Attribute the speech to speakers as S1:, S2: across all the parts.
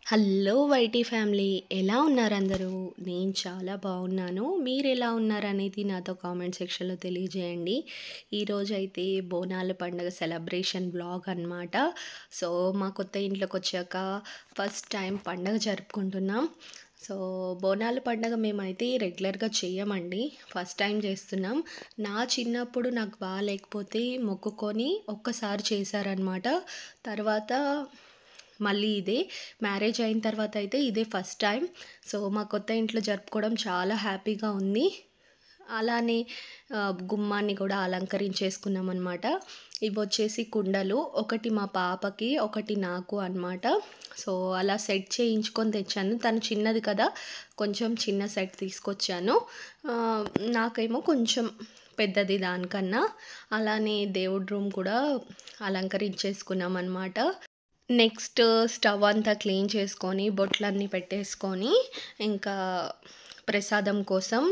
S1: Hello YT family, ఎలా ఉన్నారు అందరూ? నేను చాలా బాగున్నాను. మీరు ఎలా ఉన్నారనేది నాతో కామెంట్ సెక్షన్లో తెలియజేయండి. ఈరోజైతే బోనాల పండుగ సెలబ్రేషన్ వ్లాగ్ అన్నమాట. సో మా కొత్త ఇంట్లోకి వచ్చాక ఫస్ట్ టైం పండుగ జరుపుకుంటున్నాం. సో బోనాల పండుగ మేమైతే రెగ్యులర్గా చేయమండి, ఫస్ట్ టైం చేస్తున్నాం. నా చిన్నప్పుడు నాకు బాగాలేకపోతే మొక్కుకొని ఒక్కసారి చేశారనమాట. తర్వాత మళ్ళీ ఇదే మ్యారేజ్ అయిన తర్వాత అయితే ఇదే ఫస్ట్ టైం. సో మా కొత్త ఇంట్లో జరుపుకోవడం చాలా హ్యాపీగా ఉంది. అలానే గుమ్మాన్ని కూడా అలంకరించేసుకున్నాం అనమాట. ఇవి వచ్చేసి కుండలు, ఒకటి మా పాపకి ఒకటి నాకు అనమాట. సో అలా సెట్ చేయించుకొని తెచ్చాను. తను చిన్నది కదా, కొంచెం చిన్న సెట్ తీసుకొచ్చాను. ఆ, నాకేమో కొంచెం పెద్దది దానికన్నా. అలానే దేవుడి రూమ్ కూడా అలంకరించేసుకున్నాం అనమాట. నెక్స్ట్ స్టవ్ అంతా క్లీన్ చేసుకొని బొట్లన్నీ పెట్టేసుకొని ఇంకా ప్రసాదం కోసం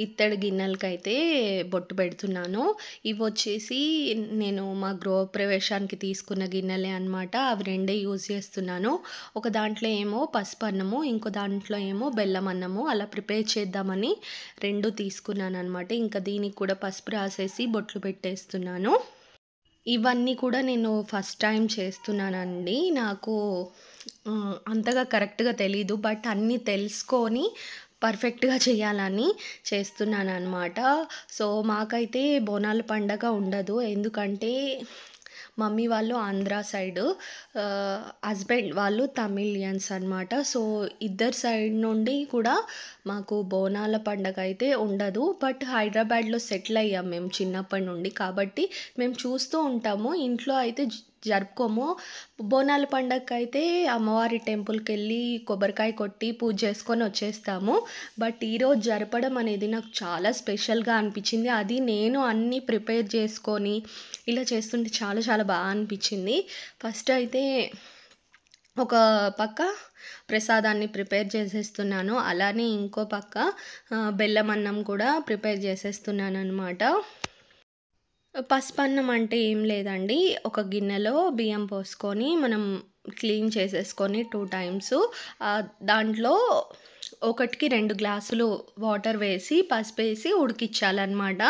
S1: ఇత్తడి గిన్నెలకైతే బొట్టు పెడుతున్నాను. ఇవి వచ్చేసి నేను మా గృహప్రవేశానికి తీసుకున్న గిన్నెలే అనమాట. అవి రెండే యూజ్ చేస్తున్నాను. ఒక దాంట్లో ఏమో పసుపు అన్నము, ఇంకో దాంట్లో ఏమో బెల్లం అన్నము అలా ప్రిపేర్ చేద్దామని రెండు తీసుకున్నాను అనమాట. ఇంకా దీనికి కూడా పసుపు రాసేసి బొట్లు పెట్టేస్తున్నాను. ఇవన్నీ కూడా నేను ఫస్ట్ టైం చేస్తున్నానండి. నాకు అంతగా కరెక్ట్‌గా తెలీదు. బట్ అన్నీ తెలుసుకొని పర్ఫెక్ట్‌గా చేయాలని చేస్తున్నాననమాట. సో మాకైతే బోనాల పండగ ఉండదు. ఎందుకంటే మమ్మీ వాళ్ళు ఆంధ్ర సైడు, హస్బెండ్ వాళ్ళు తమిళియన్స్ అనమాట. సో ఇద్దరు సైడ్ నుండి కూడా మాకు బోనాల పండగ అయితే ఉండదు. బట్ హైదరాబాద్లో సెటిల్ అయ్యాం మేము చిన్నప్పటి నుండి, కాబట్టి మేము చూస్తూ ఉంటాము. ఇంట్లో అయితే జరుపుకోము. బోనాల పండగకి అయితే అమ్మవారి టెంపుల్కి వెళ్ళి కొబ్బరికాయ కొట్టి పూజ చేసుకొని వచ్చేస్తాము. బట్ ఈరోజు జరపడం అనేది నాకు చాలా స్పెషల్గా అనిపించింది. అది నేను అన్నీ ప్రిపేర్ చేసుకొని ఇలా చేస్తుంటే చాలా చాలా బాగా అనిపించింది. ఫస్ట్ అయితే ఒక పక్క ప్రసాదాన్ని ప్రిపేర్ చేసేస్తున్నాను. అలానే ఇంకో పక్క బెల్లం అన్నం కూడా ప్రిపేర్ చేసేస్తున్నాను అనమాట. పసుపన్నం అంటే ఏం లేదండి, ఒక గిన్నెలో బియ్యం పోసుకొని మనం క్లీన్ చేసేసుకొని 2 టైమ్స్ దాంట్లో ఒకటికి 2 గ్లాసులు వాటర్ వేసి పసుపేసి ఉడికించాలన్నమాట.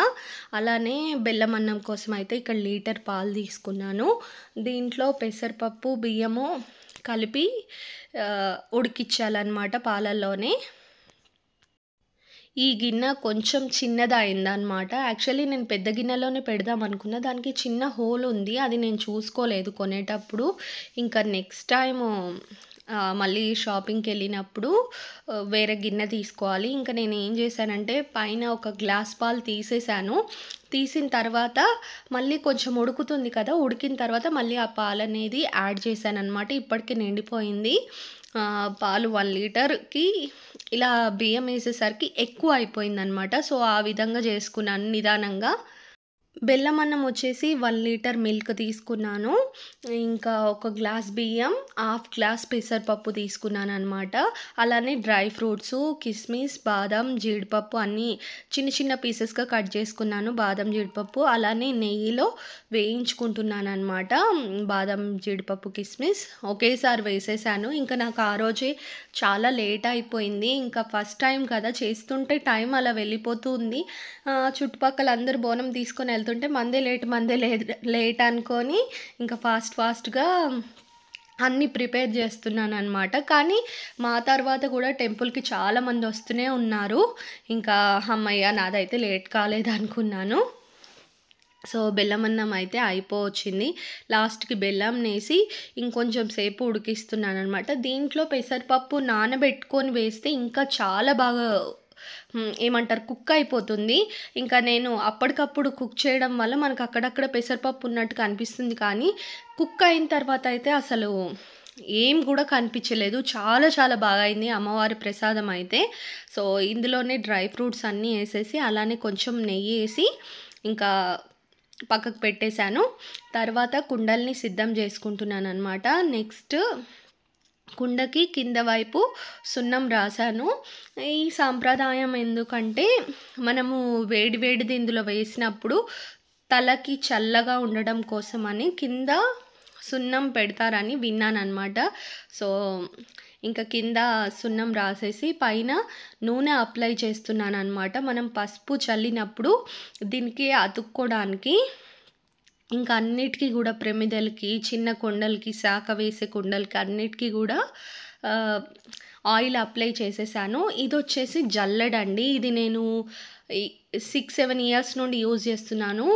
S1: అలానే బెల్లం అన్నం కోసం అయితే ఇక్కడ లీటర్ పాలు తీసుకున్నాను. దీంట్లో పెసరపప్పు బియ్యము కలిపి ఉడికించాలన్నమాట పాలల్లోనే. ఈ గిన్నె కొంచెం చిన్నదయిందనమాట. యాక్చువల్లీ నేను పెద్ద గిన్నెలోనే పెడదాం అనుకున్నా. దానికి చిన్న హోల్ ఉంది, అది నేను చూసుకోలేదు కొనేటప్పుడు. ఇంకా నెక్స్ట్ టైము మళ్ళీ షాపింగ్కి వెళ్ళినప్పుడు వేరే గిన్నె తీసుకోవాలి. ఇంకా నేను ఏం చేశానంటే పైన ఒక గ్లాస్ పాలు తీసేసాను. తీసిన తర్వాత మళ్ళీ కొంచెం ఉడుకుతుంది కదా, ఉడికిన తర్వాత మళ్ళీ ఆ పాలు అనేది యాడ్ చేశాను అనమాట. ఇప్పటికి నిండిపోయింది. పాలు 1 లీటర్కి ఇలా బియ్యం వేసేసరికి ఎక్కువ అయిపోయిందనమాట. సో ఆ విధంగా చేసుకున్నాను నిదానంగా. బెల్లం అన్నం వచ్చేసి 1 లీటర్ మిల్క్ తీసుకున్నాను. ఇంకా ఒక గ్లాస్ బియ్యం, హాఫ్ గ్లాస్ పెసరపప్పు తీసుకున్నాను అనమాట. అలానే డ్రై ఫ్రూట్స్, కిస్మిస్, బాదం, జీడిపప్పు అన్నీ చిన్న చిన్న పీసెస్గా కట్ చేసుకున్నాను. బాదం, జీడిపప్పు అలానే నెయ్యిలో వేయించుకుంటున్నాను అనమాట. బాదం, జీడిపప్పు, కిస్మిస్ ఒకేసారి వేసేసాను. ఇంకా నాకు ఆ రోజే చాలా లేట్ అయిపోయింది. ఇంకా ఫస్ట్ టైం కదా, చేస్తుంటే టైం అలా వెళ్ళిపోతుంది. చుట్టుపక్కల అందరూ బోనం తీసుకొని వెళ్తుంటే మందే లేట్ అనుకొని ఇంకా ఫాస్ట్గా అన్నీ ప్రిపేర్ చేస్తున్నాను అనమాట. కానీ మా తర్వాత కూడా టెంపుల్కి చాలామంది వస్తూనే ఉన్నారు. ఇంకా అమ్మయ్య నాదైతే లేట్ కాలేదనుకున్నాను. సో బెల్లం అన్నం అయితే అయిపోవచ్చింది. లాస్ట్కి బెల్లం వేసి ఇంకొంచెం సేపు ఉడికిస్తున్నాను అనమాట. దీంట్లో పెసరపప్పు నానబెట్టుకొని వేస్తే ఇంకా చాలా బాగా ఏమంటారు, కుక్ అయిపోతుంది. ఇంకా నేను అప్పటికప్పుడు కుక్ చేయడం వల్ల మనకు అక్కడక్కడ పెసరపప్పు ఉన్నట్టుగా అనిపిస్తుంది, కానీ కుక్ అయిన తర్వాత అయితే అసలు ఏం కూడా కనిపించలేదు. చాలా చాలా బాగా అయింది అమ్మవారి ప్రసాదం అయితే. సో ఇందులోనే డ్రై ఫ్రూట్స్ అన్నీ వేసేసి అలానే కొంచెం నెయ్యి వేసి ఇంకా పక్కకు పెట్టేశాను. తర్వాత కుండల్ని సిద్ధం చేసుకుంటున్నాను అనమాట. నెక్స్ట్ కుండకి కింద వైపు సున్నం రాశాను. ఈ సాంప్రదాయం ఎందుకంటే మనము వేడిది ఇందులో వేసినప్పుడు తలకి చల్లగా ఉండడం కోసమని కింద సున్నం పెడతారని విన్నాననమాట. సో, ఇంక కింద సున్నం రాసేసి పైన నూనె అప్లై చేస్తున్నాననమాట. మనం పసుపు చల్లినప్పుడు దీనికి అతుక్కోడానికి ఇంకా అన్నిటికి గూడా ప్రమిదలకి, చిన్న కుండలకి, శాఖ వేసే కుండలకి అన్నిటికి గూడా ఆహ్, ఆయిల్ అప్లై చేసేసాను. ఇదొచ్చేసి జల్లెడండి. ఇది నేను ఈ 6, 7 ఇయర్స్ నుండి యూజ్ చేస్తున్నాను.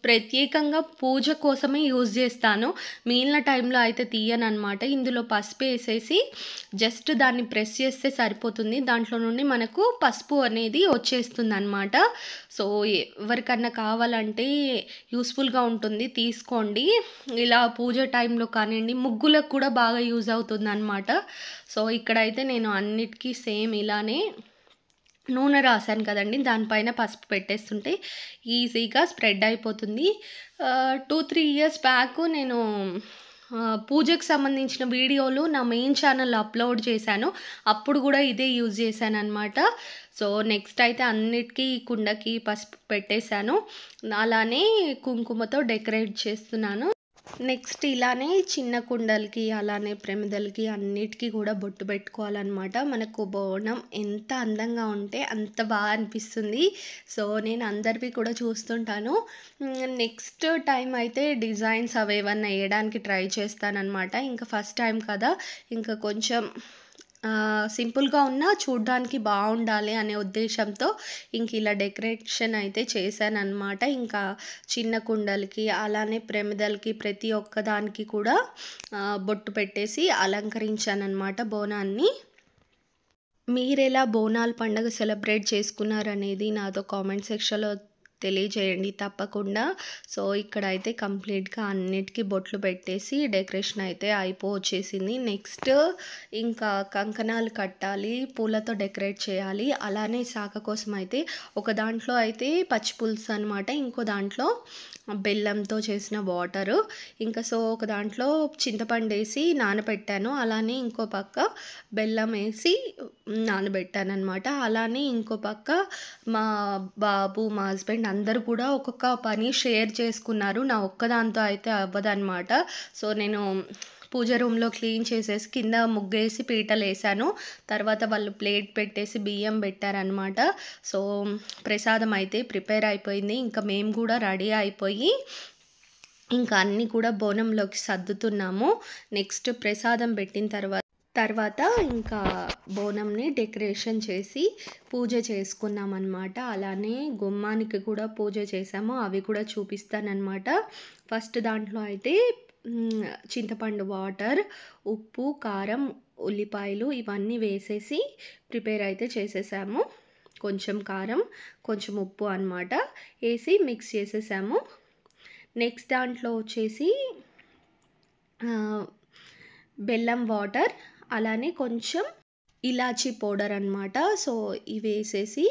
S1: ప్రత్యేకంగా పూజ కోసమే యూజ్ చేస్తాను. మిగిలిన టైంలో అయితే తీయననమాట. ఇందులో పసుపేసేసి జస్ట్ దాన్ని ప్రెస్ చేస్తే సరిపోతుంది. దాంట్లో నుండి మనకు పసుపు అనేది వచ్చేస్తుందనమాట. సో, ఎవరికన్నా కావాలంటే యూస్‌ఫుల్‌గా ఉంటుంది, తీసుకోండి. ఇలా పూజ టైంలో కానియండి, ముగ్గులకు కూడా బాగా యూజ్ అవుతుందనమాట. సో, ఇక్కడైతే నేను అన్నిటికి సేమ్ ఇలానే నూనె రాసాను కదండీ! దానిపైన పసుపు పెట్టేస్తుంటే ఈజీగా స్ప్రెడ్ అయిపోతుంది. 2, 3 ఇయర్స్ బ్యాక్ నేను పూజకు సంబంధించిన వీడియోలు నా మెయిన్ ఛానల్‌లో అప్‌లోడ్ చేశాను. అప్పుడు గూడా ఇదే యూజ్ చేశాననమాట. సో, నెక్స్ట్ అయితే అన్నిటికి కుండకి పసుపు పెట్టేశాను. అలానే కుంకుమతో డెకరేట్ చేస్తున్నాను. నెక్స్ట్ ఇలానే చిన్న కుండలకి, అలానే ప్రమిదలకి అన్నిటికి కూడా బొట్టు పెట్టుకోవాలనమాట. మనకు బోనం ఎంత అందంగా ఉంటే అంత బాగా అనిపిస్తుంది. సో, నేను అందరివి కూడా చూస్తుంటాను. నెక్స్ట్ టైం అయితే డిజైన్స్ అవేవన్నా ఎయడానికి ట్రై చేస్తాననమాట. ఇంకా ఫస్ట్ టైం కదా! ఇంకా కొంచెం సింపుల్‌గా ఉన్నా చూడ్డానికి బావుండాలి అనే ఉద్దేశంతో ఇంక ఇలా డెకరేషన్ అయితే చేశాననమాట. ఇంకా చిన్న కుండలకి, అలానే ప్రమిదలకి ప్రతి ఒక్కదానికి కూడా బొట్టు పెట్టేసి అలంకరించాననమాట బోనాన్ని. మీరెలా బోనాల పండుగ సెలబ్రేట్ చేసుకున్నారనేది నాతో కామెంట్ సెక్షన్‌లో తెలియజేయండి తప్పకుండా. సో, ఇక్కడైతే కంప్లీట్‌గా అన్నిటికి బొట్లు పెట్టేసి డెకరేషన్ అయితే అయిపోవచ్చేసింది. నెక్స్ట్ ఇంకా కంకణాలు కట్టాలి, పూలతో డెకరేట్ చేయాలి. అలానే శాఖ కోసం అయితే ఒక దాంట్లో అయితే పచ్చి పులుసు అనమాట. ఇంకో దాంట్లో బెల్లంతో చేసిన వాటరు. ఇంకా సో, ఒక దాంట్లో చింతపండేసి నానబెట్టాను. అలానే ఇంకో పక్క బెల్లం ఏసి నానబెట్టాననమాట. అలానే ఇంకో పక్క మా బాబు, మా హస్బెండ్ అందరూ కూడా ఒక్కొక్క పని షేర్ చేసుకున్నారు. నా ఒక్కదాంతో అయితే అవ్వదనమాట. సో, నేను పూజ రూమ్‌లో క్లీన్ చేసేసి కింద ముగ్గేసి పీటలేసాను. తర్వాత వాళ్ళు ప్లేట్ పెట్టేసి బియ్యం పెట్టారనమాట. సో, ప్రసాదం అయితే ప్రిపేర్ అయిపోయింది. ఇంకా మేము కూడా రెడీ అయిపోయి ఇంకా అన్నీ కూడా బోనంలోకి సర్దుతున్నాము. నెక్స్ట్ ప్రసాదం పెట్టిన తర్వాత ఇంకా బోనంని డెకరేషన్ చేసి పూజ చేసుకున్నామన్నమాట. అలానే గుమ్మానికి కూడా పూజ చేసాము. అవి కూడా చూపిస్తానన్నమాట. ఫస్ట్ దాంట్లో అయితే చింతపండు వాటర్, ఉప్పు, కారం, ఉల్లిపాయలు ఇవన్నీ వేసేసి ప్రిపేర్ అయితే చేసేసాము. కొంచెం కారం, కొంచెం ఉప్పు అన్నమాట వేసి మిక్స్ చేసేసాము. నెక్స్ట్ దాంట్లో వచ్చేసి బెల్లం వాటర్, అలానే కొంచెం ఇలాచీ పౌడర్ అనమాట. సో, ఇవి వేసేసి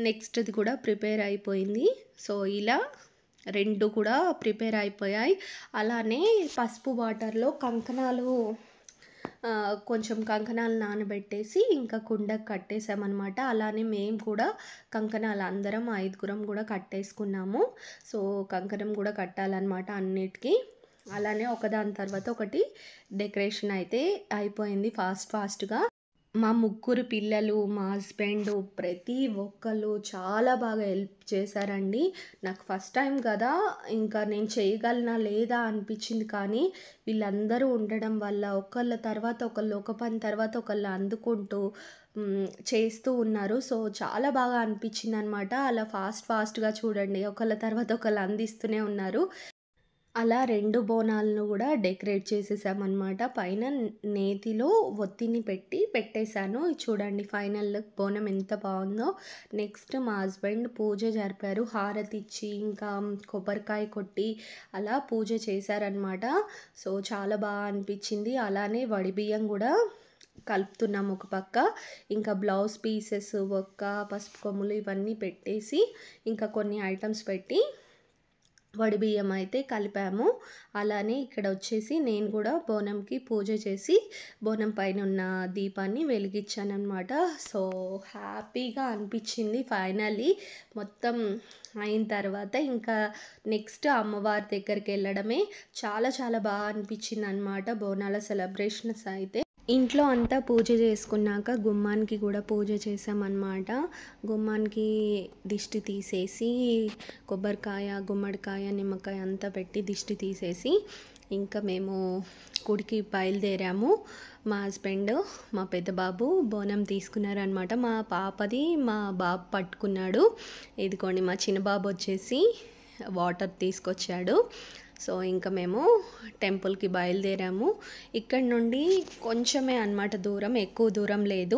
S1: నెక్స్ట్‌ది కూడా ప్రిపేర్ అయిపోయింది. సో, ఇలా 2 కూడా ప్రిపేర్ అయిపోయాయి. అలానే పసుపు వాటర్‌లో కొంచెం కంకణాలు నానబెట్టేసి ఇంకా కుండకు కట్టేసామన్నమాట. అలానే మేము కూడా కంకణాలు అందరం 5గురం కూడా కట్టేసుకున్నాము. సో, కంకణం కూడా కట్టాలన్నమాట అన్నిటికి. అలానే ఒకదాని తర్వాత ఒకటి డెకరేషన్ అయితే అయిపోయింది ఫాస్ట్‌గా. మా ముగ్గురు పిల్లలు, మా హస్బెండ్ ప్రతి ఒక్కళ్ళు చాలా బాగా హెల్ప్ చేశారండి. నాకు ఫస్ట్ టైం కదా! ఇంకా నేను చేయగలనా లేదా అనిపించింది. కానీ వీళ్ళందరూ ఉండడం వల్ల ఒకళ్ళ తర్వాత ఒకళ్ళు, ఒక పని తర్వాత ఒకళ్ళు అందుకుంటూ చేస్తూ ఉన్నారు. సో, చాలా బాగా అనిపించిందనమాట. అలా ఫాస్ట్‌గా చూడండి ఒకళ్ళ తర్వాత ఒకళ్ళు అందిస్తూనే ఉన్నారు. అలా 2 బోనాలను కూడా డెకరేట్ చేసేసామన్నమాట. పైన నేతిలో ఒత్తిని పెట్టేశాను. చూడండి ఫైనల్ లుక్ బోనం ఎంత బాగుందో. నెక్స్ట్ మా హస్బెండ్ పూజ జరిపారు. హారతి ఇచ్చి ఇంకా కొబ్బరికాయ కొట్టి అలా పూజ చేశారనమాట. సో, చాలా బాగా అనిపించింది. అలానే వడిబియ్యం కూడా కలుపుతున్నాము ఒక పక్క. ఇంకా బ్లౌజ్ పీసెస్, ఒక్క, పసుపు కొమ్ములు ఇవన్నీ పెట్టేసి ఇంకా కొన్ని ఐటమ్స్ పెట్టి వడిబియ్యం అయితే కలిపాము. అలానే ఇక్కడ వచ్చేసి నేను కూడా బోనంకి పూజ చేసి బోనం పైన ఉన్న దీపాన్ని వెలిగించాననమాట. సో హ్యాపీగా అనిపించింది ఫైనల్లీ మొత్తం అయిన తర్వాత. ఇంకా నెక్స్ట్ అమ్మవారి దగ్గరికి వెళ్ళడమే చాలా చాలా బాగా అనిపించింది అనమాట బోనాల సెలబ్రేషన్స్ అయితే. ఇంట్లో అంతా పూజ చేసుకున్నాక గుమ్మానికి కూడా పూజ చేసామన్నమాట. గుమ్మానికి దిష్టి తీసేసి కొబ్బరికాయ, గుమ్మడికాయ, నిమ్మకాయ అంతా పెట్టి దిష్టి తీసేసి ఇంకా మేము గుడికి బయలుదేరాము. మా హస్బెండ్, మా పెద్ద బాబు బోనం తీసుకున్నారనమాట. మా పాపది మా బాబు పట్టుకున్నాడు. ఇదిగోండి మా చిన్న బాబు వచ్చేసి వాటర్ తీసుకొచ్చాడు. సో ఇంకా మేము టెంపుల్కి బయలుదేరాము. ఇక్కడ నుండి కొంచెమే అన్నమాట దూరం, ఎక్కువ దూరం లేదు.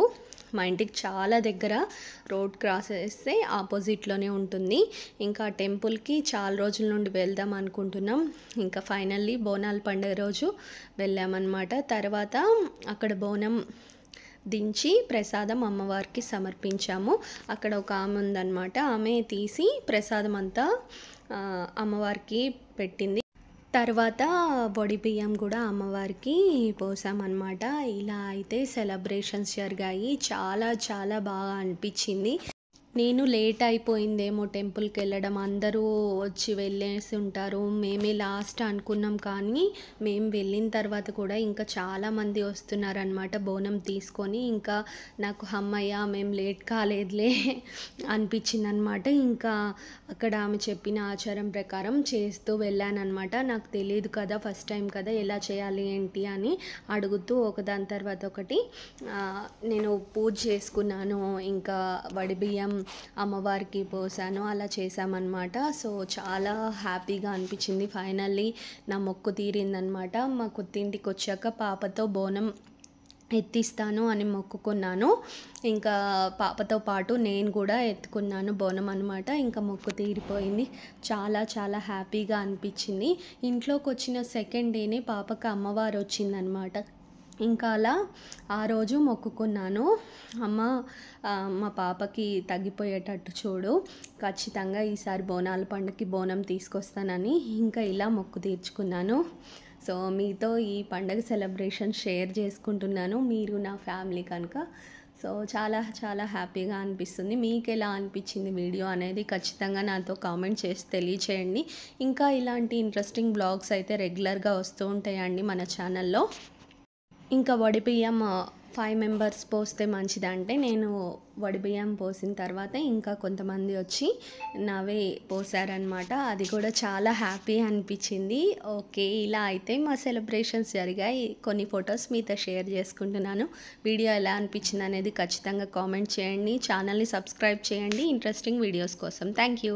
S1: మా ఇంటికి చాలా దగ్గర, రోడ్ క్రాస్ చేస్తే ఆపోజిట్లోనే ఉంటుంది. ఇంకా టెంపుల్కి చాలా రోజుల నుండి వెళ్దాం అనుకుంటున్నాం. ఇంకా ఫైనల్లీ బోనాల పండుగ రోజు వెళ్ళామన్నమాట. తర్వాత అక్కడ బోనం దించి ప్రసాదం అమ్మవారికి సమర్పించాము. అక్కడ ఒక ఆమె ఉందన్నమాట, ఆమె తీసి ప్రసాదం అంతా అమ్మవారికి పెట్టింది. తర్వాత వడిబియ్యం కూడా అమ్మవారికి పోసామన్నమాట. ఇలా అయితే సెలబ్రేషన్స్ జరిగాయి. చాలా చాలా బాగా అనిపించింది. నేను లేట్ అయిపోయిందేమో టెంపుల్కి వెళ్ళడం, అందరూ వచ్చి వెళ్ళేసి ఉంటారు, మేమే లాస్ట్ అనుకున్నాం. కానీ మేము వెళ్ళిన తర్వాత కూడా ఇంకా చాలామంది వస్తున్నారనమాట బోనం తీసుకొని. ఇంకా నాకు అమ్మయ్య మేము లేట్ కాలేదులే అనిపించింది అనమాట. ఇంకా అక్కడ ఆమె చెప్పిన ఆచారం ప్రకారం చేస్తూ వెళ్ళానమాట. నాకు తెలియదు కదా, ఫస్ట్ టైం కదా, ఎలా చేయాలి ఏంటి అని అడుగుతూ ఒకదాని తర్వాత ఒకటి నేను పూజ చేసుకున్నాను. ఇంకా వడిబియ్యం అమ్మవారికి పోసాను, అలా చేసామన్నమాట. సో చాలా హ్యాపీగా అనిపించింది. ఫైనల్లీ నా మొక్కు తీరిందనమాట. మా కొత్తింటికి వచ్చాక పాపతో బోనం ఎత్తిస్తాను అని మొక్కుకున్నాను. ఇంకా పాపతో పాటు నేను కూడా ఎత్తుకున్నాను బోనం అనమాట. ఇంకా మొక్కు తీరిపోయింది. చాలా చాలా హ్యాపీగా అనిపించింది. ఇంట్లోకి వచ్చిన సెకండ్ డేనే పాపకు అమ్మవారు వచ్చిందనమాట. ఇంకా అలా ఆ రోజు మొక్కుకున్నాను, అమ్మ మా పాపకి తగ్గిపోయేటట్టు చూడు, ఖచ్చితంగా ఈసారి బోనాల పండుగకి బోనం తీసుకొస్తానని. ఇంకా ఇలా మొక్కు తీర్చుకున్నాను. సో మీతో ఈ పండుగ సెలబ్రేషన్ షేర్ చేసుకుంటున్నాను, మీరు నా ఫ్యామిలీ కనుక. సో చాలా చాలా హ్యాపీగా అనిపిస్తుంది. మీకు ఎలా అనిపించింది వీడియో అనేది ఖచ్చితంగా నాతో కామెంట్ చేసి తెలియచేయండి. ఇంకా ఇలాంటి ఇంట్రెస్టింగ్ బ్లాగ్స్ అయితే రెగ్యులర్గా వస్తూ ఉంటాయండి మన ఛానల్లో. ఇంకా వడిబియ్యం 5 మెంబర్స్ పోస్తే మంచిదంటే నేను వడిబియ్యం పోసిన తర్వాత ఇంకా కొంతమంది వచ్చి నవే పోసారనమాట. అది కూడా చాలా హ్యాపీ అనిపించింది. ఓకే, ఇలా అయితే మా సెలబ్రేషన్స్ జరిగాయి. కొన్ని ఫొటోస్ మీతో షేర్ చేసుకుంటున్నాను. వీడియో ఎలా అనిపించింది అనేది ఖచ్చితంగా కామెంట్ చేయండి. ఛానల్ని సబ్స్క్రైబ్ చేయండి ఇంట్రెస్టింగ్ వీడియోస్ కోసం. Thank you.